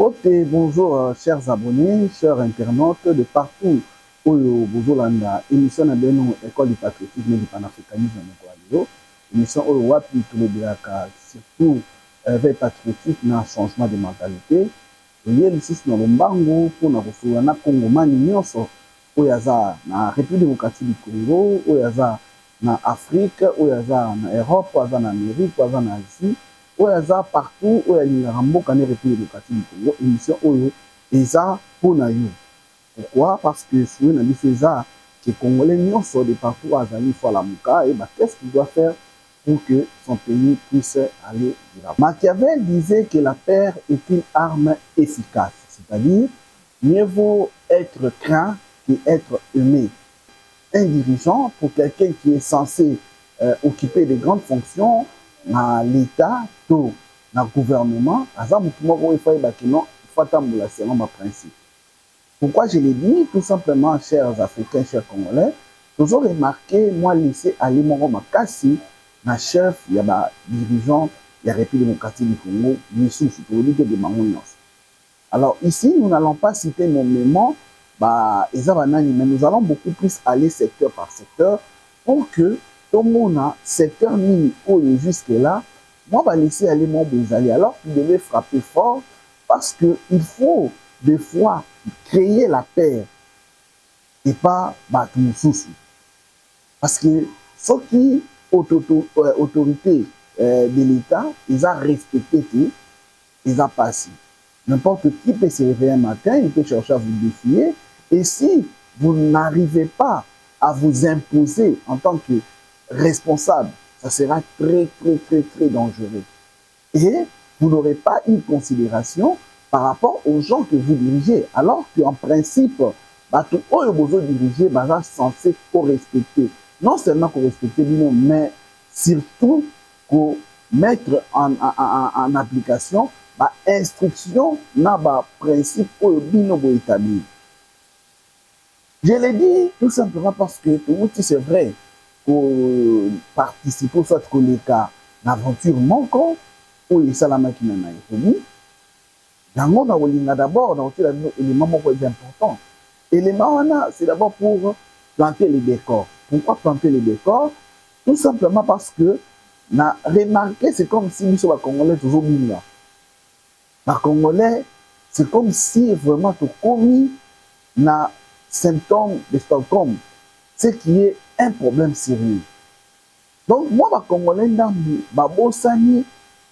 Mbote, bonjour chers abonnés, chers internautes de partout où vous Olanda, émission na beno école du patriotisme et du panafricanisme na émission où wapi tout le bilaka surtout vers patriotisme na changement de mentalité. Lié ici na lombango pour na kufula na Congo mani nyonso oyaza na République démocratique du Congo, oyaza na Afrique, oyaza na Europe, oyaza na Amérique, oyaza na Asie. Oyaza partout où il y a un République démocratique du Congo, émission Oyo, et ça pour Nayo. Pourquoi? Parce que si on a dit que les Congolais n'y sont de partout à Zali Falamuka, et qu'est-ce qu'il doit faire pour que son pays puisse aller de l'avant? Machiavel disait que la paix est une arme efficace, c'est-à-dire mieux vaut être craint qu'être aimé. Un dirigeant, pour quelqu'un qui est censé occuper de grandes fonctions, na l'État, tout, na gouvernement, il faut tamboula selon ma principe. Pourquoi je l'ai dit? Tout simplement, chers Africains, chers Congolais, toujours remarqué, moi, laisser aller mon makasi, na chef, il y a dirigeant, il y a République démocratique du Congo, alors ici, nous n'allons pas citer nommément, mais nous allons beaucoup plus aller secteur par secteur pour que tout le monde a secteur mini jusque-là, moi, je vais laisser aller mon Bézali. Alors, vous devez frapper fort parce qu'il faut des fois créer la paix et pas battre nos soucis. Parce que ceux qui autorité de l'État, ils ont respecté, ils ont passé. N'importe qui peut se réveiller un matin, il peut chercher à vous défier. Et si vous n'arrivez pas à vous imposer en tant que responsable, ça sera très dangereux. Et vous n'aurez pas une considération par rapport aux gens que vous dirigez. Alors qu'en principe, tout ce que vous dirigez, est censé respecter. Non seulement respecter, mais surtout mettre en application l'instruction dans principe établi. Je l'ai dit tout simplement parce que tout c'est vrai. Participer soit que les cas d'aventure manquant ou les salamaks qui n'en a été dans le monde d'abord dans l'élément important. L'élément c'est d'abord pour planter les décors. Pourquoi planter les décors? Tout simplement parce que on a remarqué, c'est comme si nous sommes Congolais toujours mis là. Les Congolais, c'est comme si vraiment tout commis na symptômes de Stockholm, ce qui est un problème sérieux. Donc, moi, les Congolais,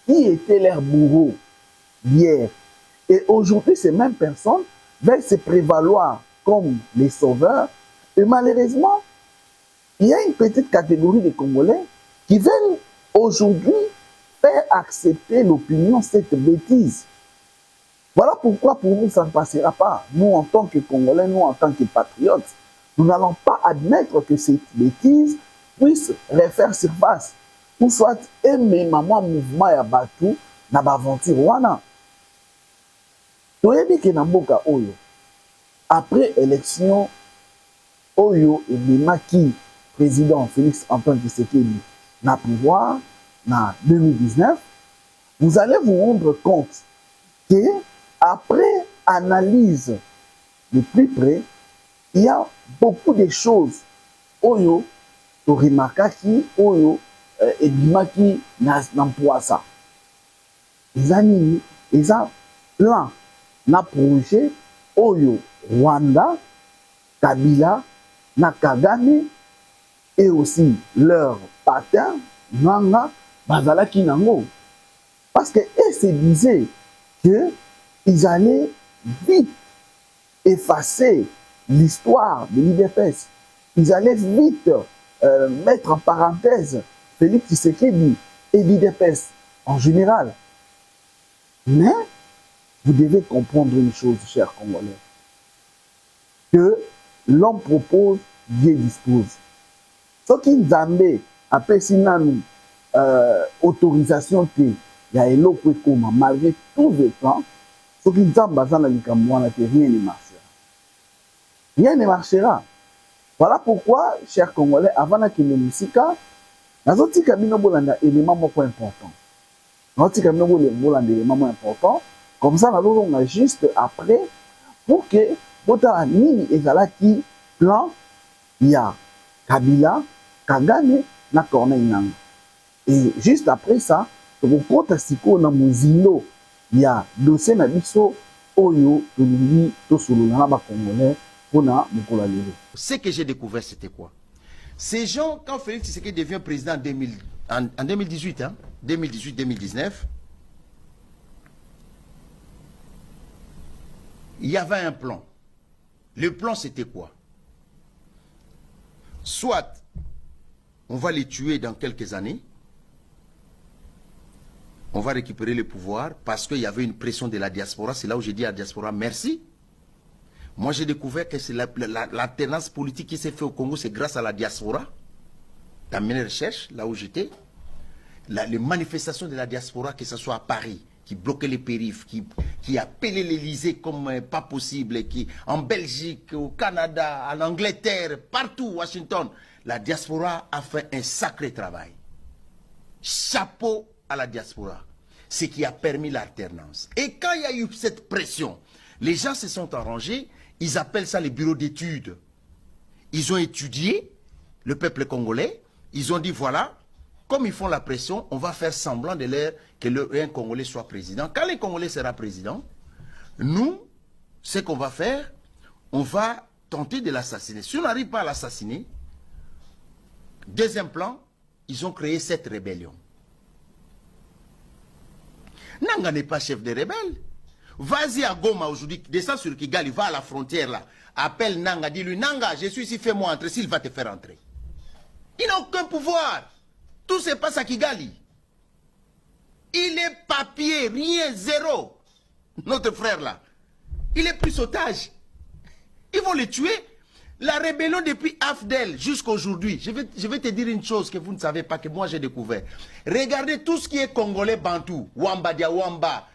qui étaient leurs bourreaux hier, et aujourd'hui, ces mêmes personnes veulent se prévaloir comme les sauveurs, et malheureusement, il y a une petite catégorie de Congolais qui veulent aujourd'hui faire accepter l'opinion, cette bêtise. Voilà pourquoi pour nous, ça ne passera pas. Nous, en tant que Congolais, nous, en tant que patriotes, nous n'allons pas admettre que cette bêtise puisse refaire surface. Ou soit aimer maman mouvement ya batou na baventure wana. Toyebi ke na mboka oyo. Après élection, oyo et Maki, président Félix Antoine Tshisekedi, na pouvoir, na 2019, vous allez vous rendre compte que après analyse de plus près, il y a beaucoup de choses oyo to remarquaki oyo et bimaki n'emploi ça. Ils ont plan na projet oyo Rwanda, Kabila, na Kagame et aussi leur patin Nanga Bazalaki Nango. Parce que ils se disaient que ils allaient vite effacer l'histoire de l'IDPS. Ils allaient vite mettre en parenthèse Félix Tshisekedi et l'IDPS en général. Mais vous devez comprendre une chose, chers Congolais, que l'homme propose, Dieu dispose. Ce qui nous amène à Pessinanu autorisation il y a eloko ekoma malgré tout le temps. Ce qui nous amène à rien ne marchera. Rien ne marchera. Voilà pourquoi, chers Congolais, avant que nous musika, nous avons un élément important. Nous avons un élément important. Comme ça, on a juste après, pour que, bota nini ezalaki plan, il y a Kabila, Kagame, na Corneille Nangaa. Et juste après ça, on compte siko na muzilo, il y a dossier na biso, oyo, tolungi, tosolola na ba Congolais, pona mukula lelo. Ce que j'ai découvert, c'était quoi? Ces gens, quand Félix Tshisekedi devient président en 2018, hein, 2018-2019, il y avait un plan. Le plan, c'était quoi? Soit on va les tuer dans quelques années, on va récupérer le pouvoir parce qu'il y avait une pression de la diaspora. C'est là où j'ai dit à la diaspora merci. Moi, j'ai découvert que c'est l'alternance politique qui s'est faite au Congo, c'est grâce à la diaspora. Dans mes recherches, là où j'étais, les manifestations de la diaspora, que ce soit à Paris, qui bloquaient les périphes, qui appelaient l'Élysée comme pas possible, qui en Belgique, au Canada, en Angleterre, partout, Washington, la diaspora a fait un sacré travail. Chapeau à la diaspora. Ce qui a permis l'alternance. Et quand il y a eu cette pression, les gens se sont arrangés, ils appellent ça les bureaux d'études. Ils ont étudié le peuple congolais, ils ont dit voilà, comme ils font la pression, on va faire semblant de l'air que un Congolais soit président. Quand le Congolais sera président, nous, ce qu'on va faire, on va tenter de l'assassiner. Si on n'arrive pas à l'assassiner, deuxième plan, ils ont créé cette rébellion. Nangaa n'est pas chef des rebelles. Vas-y à Goma aujourd'hui, descends sur Kigali, va à la frontière là, appelle Nangaa, dis-lui Nangaa, je suis ici, fais-moi entrer, s'il va te faire entrer. Il n'a aucun pouvoir. Tout se passe à Kigali. Il est papier, rien, zéro. Notre frère là, il est plus otage. Ils vont le tuer. La rébellion depuis Afdel jusqu'à aujourd'hui, je vais te dire une chose que vous ne savez pas, que moi j'ai découvert. Regardez tout ce qui est congolais bantou, Wamba Diawamba,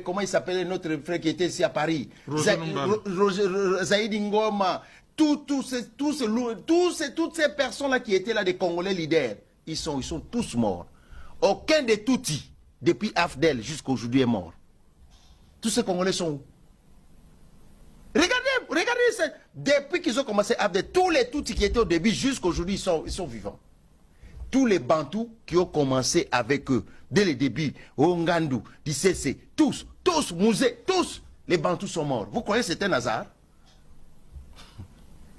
comment il s'appelait notre frère qui était ici à Paris, Zaïd Ngoma, toutes ces personnes-là qui étaient là, des Congolais leaders, ils sont tous morts. Aucun des Tutsis, depuis Afdel jusqu'à aujourd'hui, est mort. Tous ces Congolais sont où? Regardez ça. Depuis qu'ils ont commencé à Afdel, tous les Tutsis qui étaient au début jusqu'à aujourd'hui, ils sont vivants. Tous les Bantous qui ont commencé avec eux, dès le début, Ngandou, Dissessé, tous, Mouzé, tous, les Bantous sont morts. Vous croyez que c'est un hasard?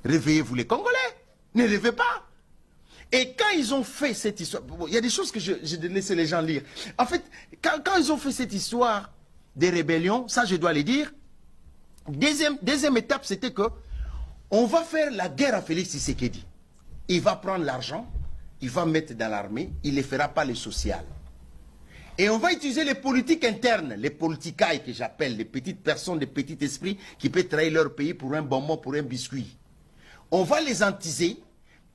Réveillez-vous les Congolais, ne rêvez pas. Et quand ils ont fait cette histoire, il y a des choses que j'ai laissé les gens lire. En fait, quand ils ont fait cette histoire des rébellions, ça je dois les dire, deuxième étape, c'était que on va faire la guerre à Félix Tshisekedi. Il va prendre l'argent, il va mettre dans l'armée, il ne fera pas le social. Et on va utiliser les politiques internes, les politicailles que j'appelle, les petites personnes, les petits esprits qui peuvent trahir leur pays pour un bonbon, pour un biscuit. On va les antiser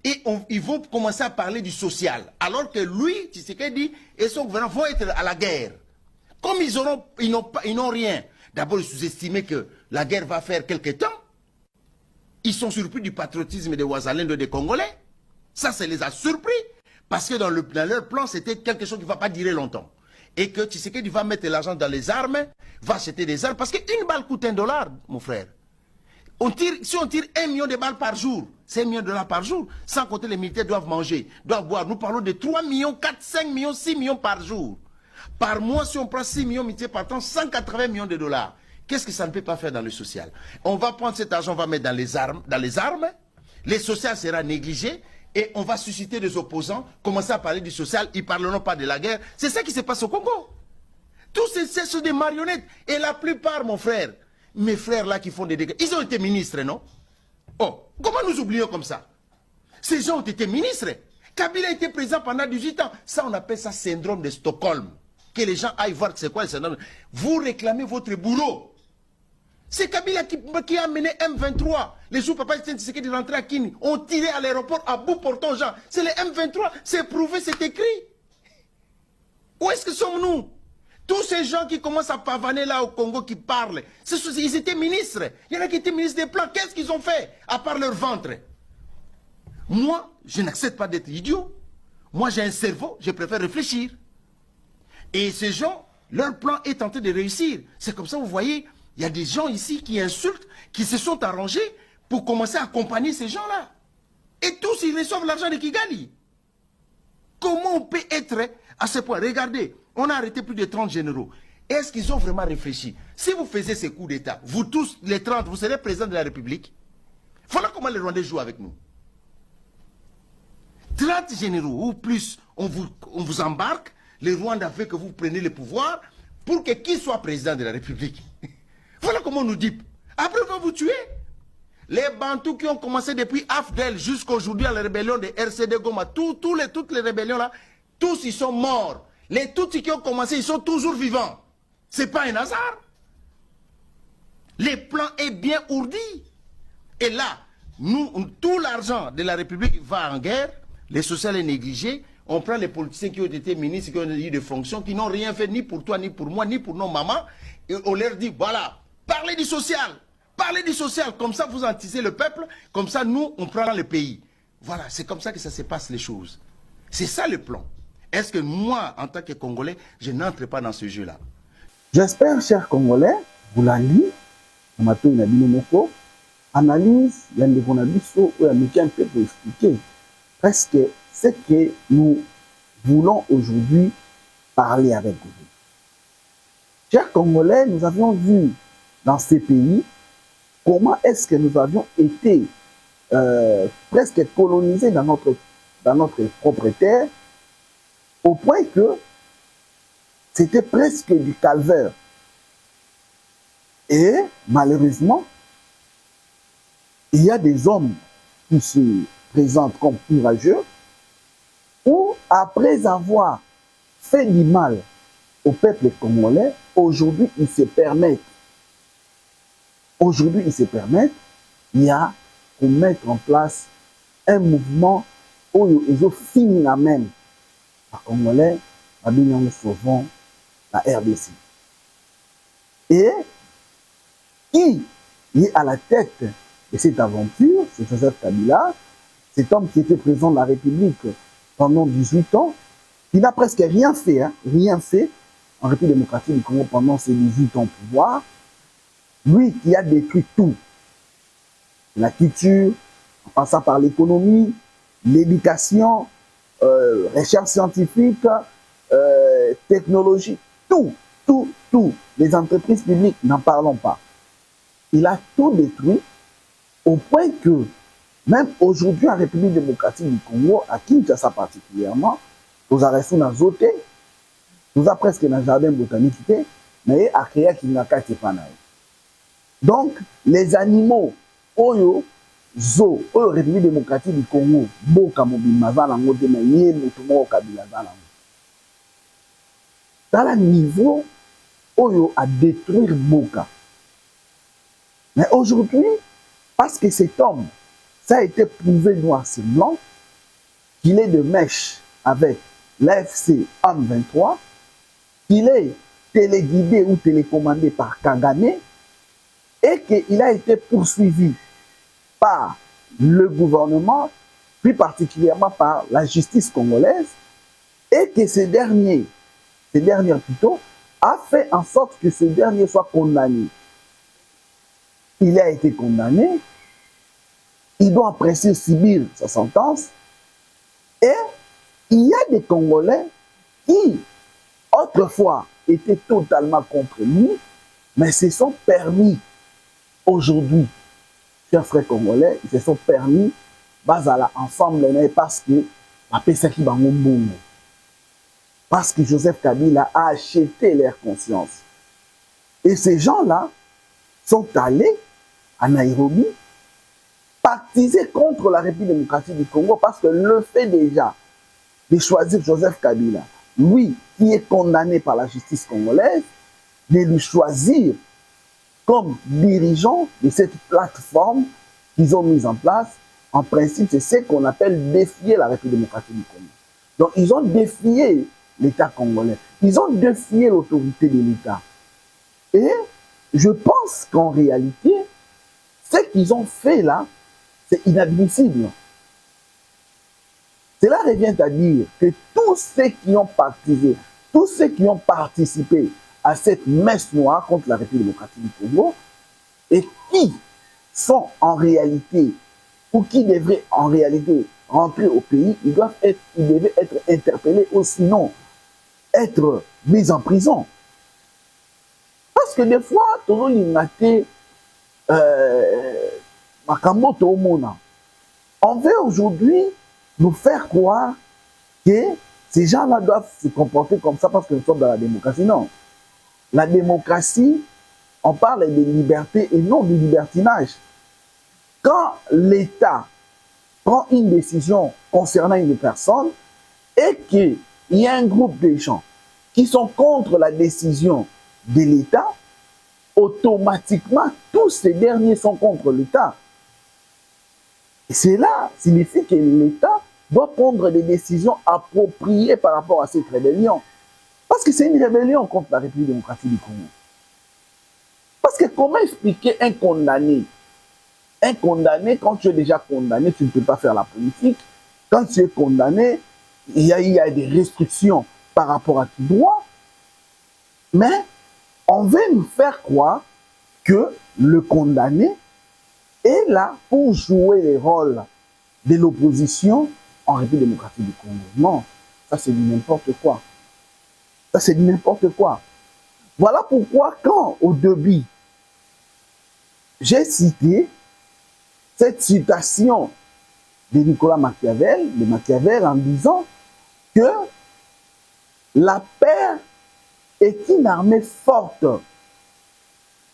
et ils vont commencer à parler du social. Alors que lui, Tshisekedi et son gouvernement vont être à la guerre. Comme ils n'ont rien. D'abord, ils sous-estimaient que la guerre va faire quelque temps. Ils sont surpris du patriotisme des Ouazalendo des Congolais. Ça les a surpris. Parce que dans leur plan, c'était quelque chose qui ne va pas durer longtemps. Et que Tshisekedi va mettre l'argent dans les armes, va acheter des armes. Parce qu'une balle coûte $1, mon frère. Si on tire 1 million de balles par jour, c'est $1 million par jour, sans compter les militaires doivent manger, doivent boire. Nous parlons de 3 millions, 4, 5 millions, 6 millions par jour. Par mois, si on prend 6 millions multipliés par temps, 180 millions de dollars. Qu'est-ce que ça ne peut pas faire dans le social? On va prendre cet argent, on va mettre dans les armes, les sociales sera négligé et on va susciter des opposants, commencer à parler du social, ils ne parleront pas de la guerre. C'est ça qui se passe au Congo. Tous ces sont des marionnettes. Et la plupart, mon frère, mes frères là qui font des dégâts, ils ont été ministres, non? Oh, comment nous oublions comme ça? Ces gens ont été ministres. Kabila a été président pendant 18 ans. Ça, on appelle ça syndrome de Stockholm. Que les gens aillent voir c'est quoi le syndrome. Vous réclamez votre boulot. C'est Kabila qui a mené M23. Les jours papa Tshisekedi de rentrer à Kini ont tiré à l'aéroport à bout portant gens. C'est les M23, c'est prouvé, c'est écrit. Où est-ce que sommes-nous? Tous ces gens qui commencent à pavaner là au Congo, qui parlent, ils étaient ministres. Il y en a qui étaient ministres des plans. Qu'est-ce qu'ils ont fait à part leur ventre? Moi, je n'accepte pas d'être idiot. Moi, j'ai un cerveau, je préfère réfléchir. Et ces gens, leur plan est tenté de réussir. C'est comme ça, vous voyez, il y a des gens ici qui insultent, qui se sont arrangés pour commencer à accompagner ces gens-là. Et tous, ils reçoivent l'argent de Kigali. Comment on peut être à ce point? Regardez, on a arrêté plus de 30 généraux. Est-ce qu'ils ont vraiment réfléchi? Si vous faisiez ces coups d'État, vous tous, les 30, vous serez président de la République. Voilà comment les Rwandais jouent avec nous. 30 généraux ou plus, on vous embarque, les Rwandais veulent que vous preniez le pouvoir pour que qui soit président de la République. Voilà comment on nous dit. Après, on va vous tuer. Les Bantous qui ont commencé depuis Afdel jusqu'à aujourd'hui à la rébellion de RCD Goma, toutes les rébellions là, tous ils sont morts. Les Tutsis qui ont commencé, ils sont toujours vivants. C'est pas un hasard. Les plans est bien ourdi. Et là, nous, tout l'argent de la République va en guerre, les social est négligé, on prend les politiciens qui ont été ministres, qui ont eu des fonctions, qui n'ont rien fait ni pour toi, ni pour moi, ni pour nos mamans, et on leur dit, voilà, parlez du social, comme ça vous antisez le peuple, comme ça nous, on prend le pays. Voilà, c'est comme ça que ça se passe les choses. C'est ça le plan. Est-ce que moi, en tant que Congolais, je n'entre pas dans ce jeu-là? J'espère, chers Congolais, vous l'avez lu, analyse, il y a des journalistes qui ont un peu pour expliquer presque ce que nous voulons aujourd'hui parler avec vous. Chers Congolais, nous avions vu dans ces pays comment est-ce que nous avions été presque colonisés dans notre propre terre, au point que c'était presque du calvaire. Et malheureusement, il y a des hommes qui se présentent comme courageux, ou après avoir fait du mal au peuple congolais, aujourd'hui ils se permettent, il y a pour mettre en place un mouvement où ils ont fini la même. Les Congolais, nous sauvons la RDC. Et qui est à la tête de cette aventure, c'est Joseph Kabila, cet homme qui était président de la République pendant 18 ans, il n'a presque rien fait en République démocratique du Congo pendant ces 18 ans de pouvoir. Lui qui a détruit tout, la culture, en passant par l'économie, l'éducation, recherche scientifique, technologie, tout, les entreprises publiques, n'en parlons pas. Il a tout détruit au point que même aujourd'hui en République démocratique du Congo, à Kinshasa particulièrement, nous avons dans zoté, nous avons presque dans le jardin botanique, mais à créer qui n'a qu'à donc, les animaux, Oyo, Zo, Oyo République démocratique du Congo, Boka Mobimazan, Langote, Maye, Motumo, Kabila, dans le niveau, Oyo a détruire Boka. Mais aujourd'hui, parce que cet homme, ça a été prouvé noir sur blanc, qu'il est de mèche avec l'AFC M23, qu'il est téléguidé ou télécommandé par Kagame, et qu'il a été poursuivi par le gouvernement, plus particulièrement par la justice congolaise, et que ces derniers plutôt, a fait en sorte que ce dernier soit condamné. Il a été condamné, il doit apprécier subir sa sentence, et il y a des Congolais qui, autrefois, étaient totalement contre lui, mais se sont permis aujourd'hui, chers frères congolais, ils se sont permis, basala ensemble, parce que parce que Joseph Kabila a acheté leur conscience. Et ces gens-là sont allés à Nairobi partiser contre la République démocratique du Congo parce que le fait déjà de choisir Joseph Kabila, lui qui est condamné par la justice congolaise, de lui choisir comme dirigeant de cette plateforme qu'ils ont mise en place, en principe, c'est ce qu'on appelle défier la République démocratique du Congo. Donc, ils ont défié l'État congolais. Ils ont défié l'autorité de l'État. Et je pense qu'en réalité, ce qu'ils ont fait là, c'est inadmissible. Cela revient à dire que tous ceux qui ont participé à cette messe noire contre la République démocratique du Congo et qui sont en réalité, ou qui devraient en réalité rentrer au pays, ils devaient être interpellés ou sinon être mis en prison. Parce que des fois, toujours l'immaté, on veut aujourd'hui nous faire croire que ces gens-là doivent se comporter comme ça parce que nous sommes dans la démocratie. Non. La démocratie, on parle de liberté et non de libertinage. Quand l'État prend une décision concernant une personne et qu'il y a un groupe de gens qui sont contre la décision de l'État, automatiquement, tous ces derniers sont contre l'État. Et cela signifie que l'État doit prendre des décisions appropriées par rapport à cette rébellion. Parce que c'est une rébellion contre la République démocratique du Congo. Parce que comment expliquer un condamné? Un condamné, quand tu es déjà condamné, tu ne peux pas faire la politique. Quand tu es condamné, il y a des restrictions par rapport à tes droits. Mais on veut nous faire croire que le condamné est là pour jouer les rôles de l'opposition en République démocratique du Congo. Non, ça c'est du n'importe quoi. Ça c'est du n'importe quoi. Voilà pourquoi quand au début, j'ai cité cette citation de Nicolas Machiavel, en disant que la paix est une armée forte.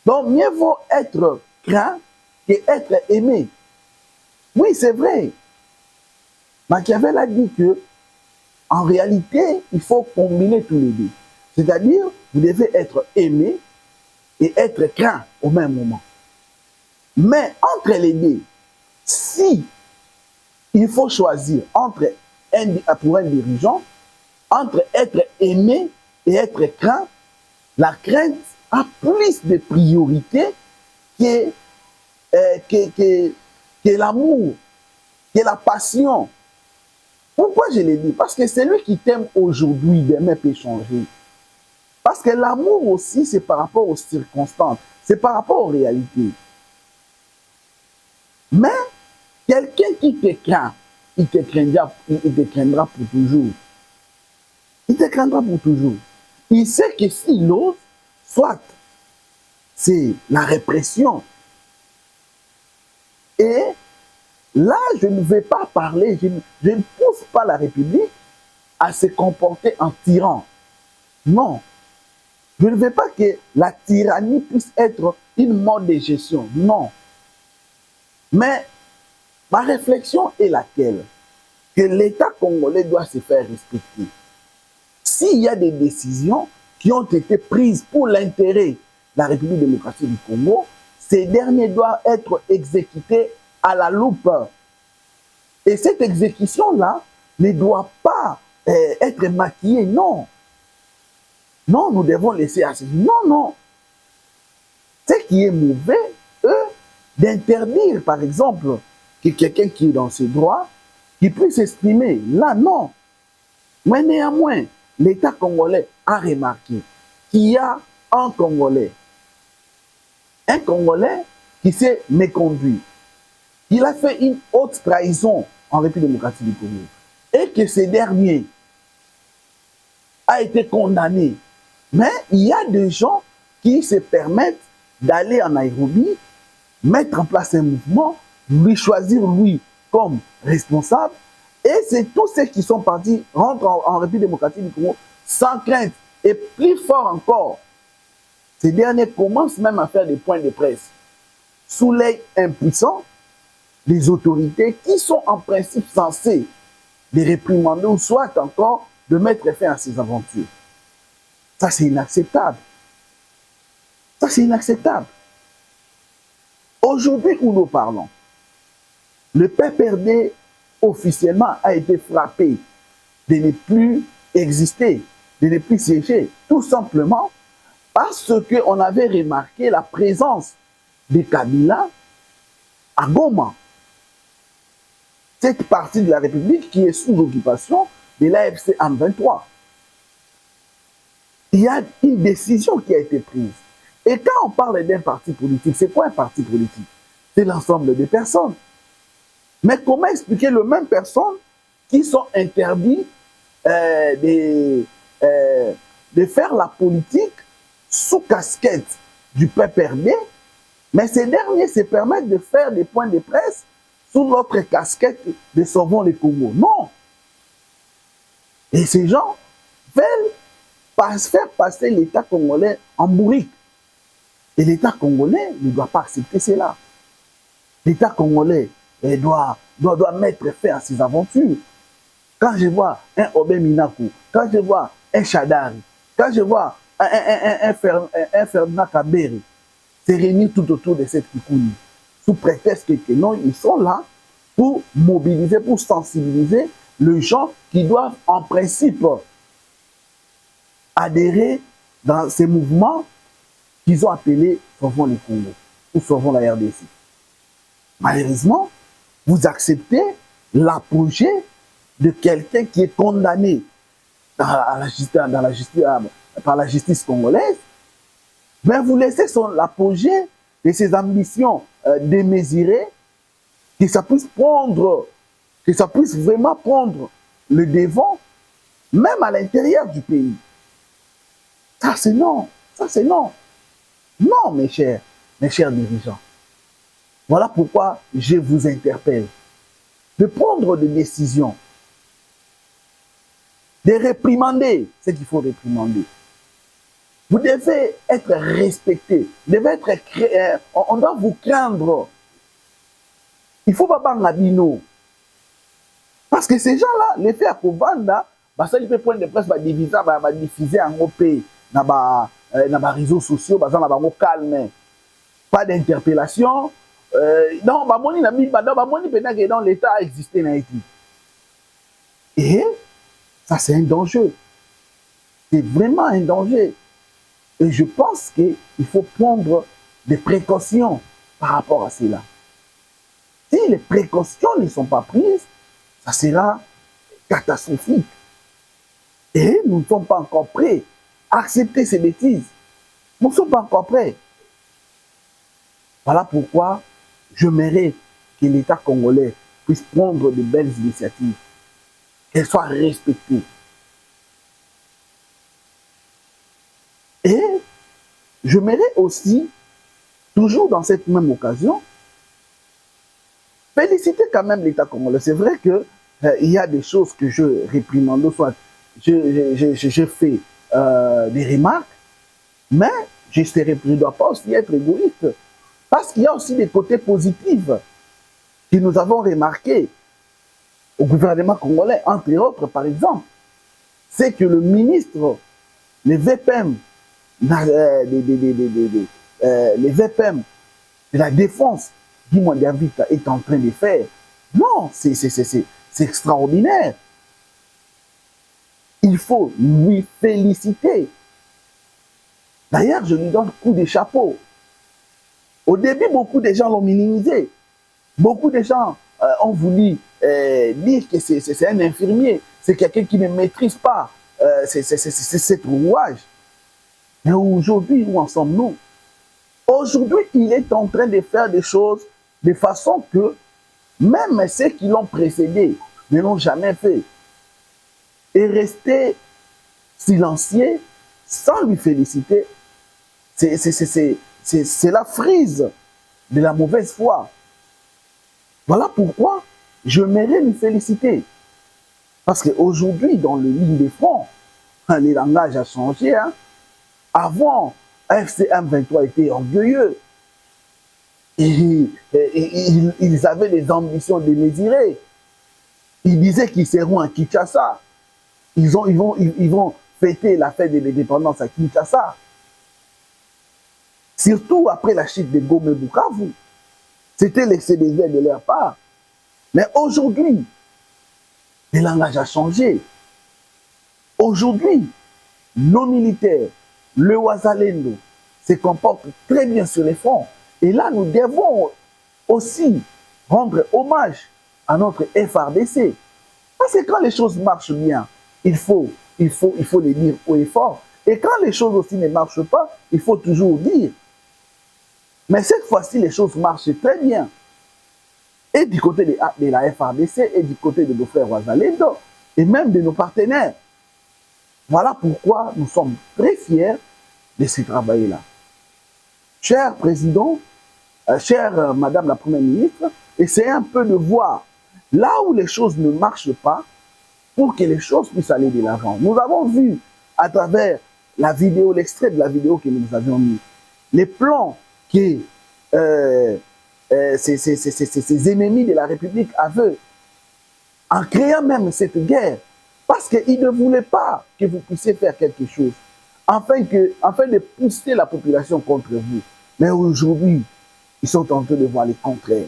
Donc mieux vaut être craint qu'être aimé. Oui, c'est vrai. Machiavel a dit que en réalité, il faut combiner tous les deux. C'est-à-dire, vous devez être aimé et être craint au même moment. Mais entre les deux, si il faut choisir pour un dirigeant, entre être aimé et être craint, la crainte a plus de priorité que l'amour, que la passion. Pourquoi je l'ai dit? Parce que celui qui t'aime aujourd'hui, demain peut changer. Parce que l'amour aussi, c'est par rapport aux circonstances, c'est par rapport aux réalités. Mais quelqu'un qui te craint, il te craindra pour toujours. Il te craindra pour toujours. Il sait que s'il ose, soit c'est la répression. Et là, je ne vais pas parler, je ne pousse pas la République à se comporter en tyran. Non. Je ne veux pas que la tyrannie puisse être une mode de gestion. Non. Mais ma réflexion est laquelle? Que l'État congolais doit se faire respecter. S'il y a des décisions qui ont été prises pour l'intérêt de la République démocratique du Congo, ces derniers doivent être exécutés à la loupe. Et cette exécution-là ne doit pas être maquillée, non. Non, nous devons laisser assez. Non, non. Ce qui est mauvais, d'interdire, par exemple, que quelqu'un qui est dans ses droits, qui puisse s'exprimer. Là, non. Mais néanmoins, l'État congolais a remarqué qu'il y a un Congolais qui s'est méconduit. Il a fait une haute trahison en République démocratique du Congo. Et que ce dernier a été condamné. Mais il y a des gens qui se permettent d'aller en Nairobi, mettre en place un mouvement, lui choisir lui comme responsable. Et c'est tous ceux qui sont partis rentrent en République démocratique du Congo sans crainte. Et plus fort encore, ces derniers commencent même à faire des points de presse sous l'œil impuissant des autorités qui sont en principe censées les réprimander ou soit encore de mettre fin à ces aventures. Ça, c'est inacceptable. Ça, c'est inacceptable. Aujourd'hui où nous parlons, le PPRD officiellement a été frappé de ne plus exister, de ne plus siéger, tout simplement parce qu'on avait remarqué la présence de Kabila à Goma. Cette partie de la République qui est sous occupation de l'AFC M23. il y a une décision qui a été prise. Et quand on parle d'un parti politique, c'est quoi un parti politique? C'est l'ensemble des personnes. Mais comment expliquer les mêmes personnes qui sont interdites de faire la politique sous casquette du PPRD, mais ces derniers se permettent de faire des points de presse sous l'autre casquette de Sauvons le Congo? Non. Et ces gens veulent faire passer l'État congolais en bourrique. Et l'État congolais ne doit pas accepter cela. L'État congolais doit mettre fin à ses aventures. Quand je vois un Obé Minaku, quand je vois un Chadari, quand je vois un Ferdinand Kabere se réunir tout autour de cette Kikouni, sous prétexte que non, ils sont là pour mobiliser, pour sensibiliser les gens qui doivent en principe adhérer dans ces mouvements qu'ils ont appelés Sauvons le Congo ou Sauvons la RDC. Malheureusement, vous acceptez l'apogée de quelqu'un qui est condamné par la justice congolaise, mais vous laissez l'apogée de ses ambitions démesurées, que ça puisse vraiment prendre le devant, même à l'intérieur du pays. Ça c'est non, ça c'est non. Non, mes chers dirigeants. Voilà pourquoi je vous interpelle de prendre des décisions, de réprimander ce qu'il faut réprimander. Vous devez être respecté, on doit vous craindre. Il ne faut pas parler d'abino. Parce que ces gens-là, l'effet à Kovanda, ça ils peuvent prendre des presse, diffuser en OP, dans les réseaux sociaux, dans calme, pas d'interpellation. Non, dans l'État a existé dans Haïti. Et ça, c'est un danger. C'est vraiment un danger. Et je pense qu'il faut prendre des précautions par rapport à cela. Si les précautions ne sont pas prises, ça sera catastrophique. Et nous ne sommes pas encore prêts à accepter ces bêtises. Nous ne sommes pas encore prêts. Voilà pourquoi j'aimerais que l'État congolais puisse prendre de belles initiatives, qu'elles soient respectées. Et j'aimerais aussi, toujours dans cette même occasion, féliciter quand même l'État congolais. C'est vrai qu'il y a des choses que je réprimande, soit je fais des remarques, mais je ne dois pas aussi être égoïste. Parce qu'il y a aussi des côtés positifs que nous avons remarqués au gouvernement congolais, entre autres, par exemple, c'est que le ministre, les VPM, les VPM de la défense, Guy Mwandavita est en train de faire. Non, c'est extraordinaire. Il faut lui féliciter. D'ailleurs, je lui donne coup de chapeau. Au début, beaucoup de gens l'ont minimisé. Beaucoup de gens ont voulu dire que c'est un infirmier, c'est quelqu'un qui ne maîtrise pas cet rouage. Mais aujourd'hui, où en sommes-nous? Aujourd'hui, il est en train de faire des choses de façon que même ceux qui l'ont précédé ne l'ont jamais fait. Et rester silencieux sans lui féliciter, c'est la frise de la mauvaise foi. Voilà pourquoi je m'aimerais lui féliciter. Parce qu'aujourd'hui, dans le ligne de front, les langages ont changé. Hein. Avant, FCM 23 était orgueilleux. Ils avaient des ambitions démesurées. Ils disaient qu'ils seront à Kinshasa. Ils vont fêter la fête de l'indépendance à Kinshasa. Surtout après la chute de Goma et Bukavu. C'était l'excès des ailes de leur part. Mais aujourd'hui, le langage a changé. Aujourd'hui, nos militaires, le Wazalendo, se comportent très bien sur les fronts. Et là, nous devons aussi rendre hommage à notre FRDC. Parce que quand les choses marchent bien, il faut les dire haut et fort. Et quand les choses aussi ne marchent pas, il faut toujours dire. Mais cette fois-ci, les choses marchent très bien. Et du côté de la FARDC, et du côté de nos frères Ouazalendo, et même de nos partenaires. Voilà pourquoi nous sommes très fiers de ce travail-là. Cher Président, chère Madame la Première ministre, essayez un peu de voir là où les choses ne marchent pas pour que les choses puissent aller de l'avant. Nous avons vu à travers la vidéo, l'extrait de la vidéo que nous avions mis, les plans que ces ennemis de la République avaient en créant même cette guerre, parce qu'ils ne voulaient pas que vous puissiez faire quelque chose, afin de pousser la population contre vous. Mais aujourd'hui, ils sont en train de voir le contraire.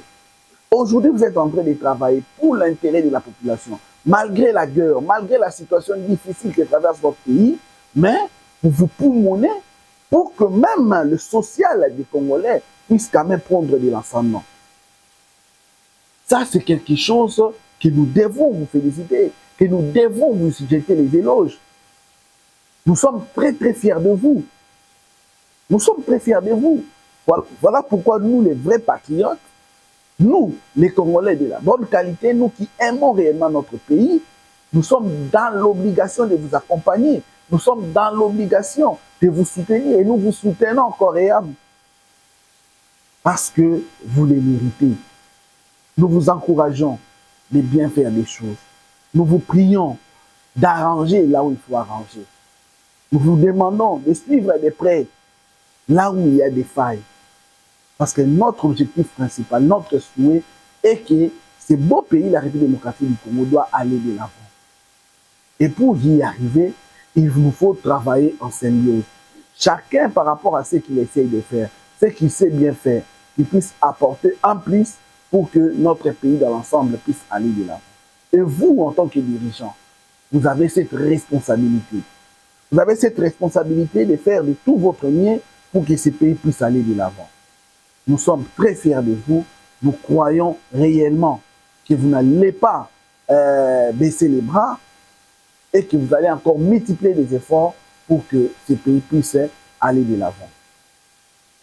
Aujourd'hui, vous êtes en train de travailler pour l'intérêt de la population, malgré la guerre, malgré la situation difficile que traverse votre pays, mais vous poumonnez pour que même le social des Congolais puisse quand même prendre de l'enseignement. Ça, c'est quelque chose que nous devons vous féliciter, que nous devons vous jeter les éloges. Nous sommes très très fiers de vous. Nous sommes très fiers de vous. Voilà pourquoi nous, les vrais patriotes, nous, les Congolais de la bonne qualité, nous qui aimons réellement notre pays, nous sommes dans l'obligation de vous accompagner. Nous sommes dans l'obligation de vous soutenir et nous vous soutenons corps et âme. Parce que vous les méritez. Nous vous encourageons de bien faire des choses. Nous vous prions d'arranger là où il faut arranger. Nous vous demandons de suivre de près là où il y a des failles. Parce que notre objectif principal, notre souhait est que ce beau pays, la République démocratique du Congo, doit aller de l'avant. Et pour y arriver, il nous faut travailler en symbiose. Chacun par rapport à ce qu'il essaye de faire, ce qu'il sait bien faire, qu'il puisse apporter en plus pour que notre pays dans l'ensemble puisse aller de l'avant. Et vous, en tant que dirigeant, vous avez cette responsabilité. Vous avez cette responsabilité de faire de tout votre mieux pour que ce pays puisse aller de l'avant. Nous sommes très fiers de vous. Nous croyons réellement que vous n'allez pas baisser les bras et que vous allez encore multiplier les efforts pour que ce pays puisse aller de l'avant.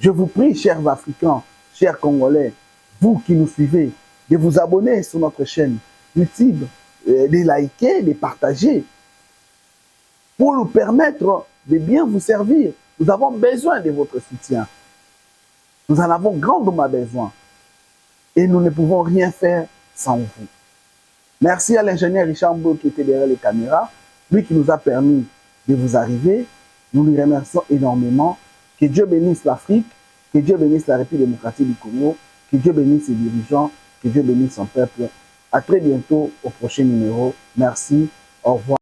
Je vous prie, chers Africains, chers Congolais, vous qui nous suivez, de vous abonner sur notre chaîne YouTube, de liker, de partager, pour nous permettre de bien vous servir. Nous avons besoin de votre soutien. Nous en avons grandement besoin. Et nous ne pouvons rien faire sans vous. Merci à l'ingénieur Richard Mbo qui était derrière les caméras, lui qui nous a permis de vous arriver. Nous lui remercions énormément. Que Dieu bénisse l'Afrique, que Dieu bénisse la République démocratique du Congo, que Dieu bénisse ses dirigeants, que Dieu bénisse son peuple. À très bientôt au prochain numéro. Merci, au revoir.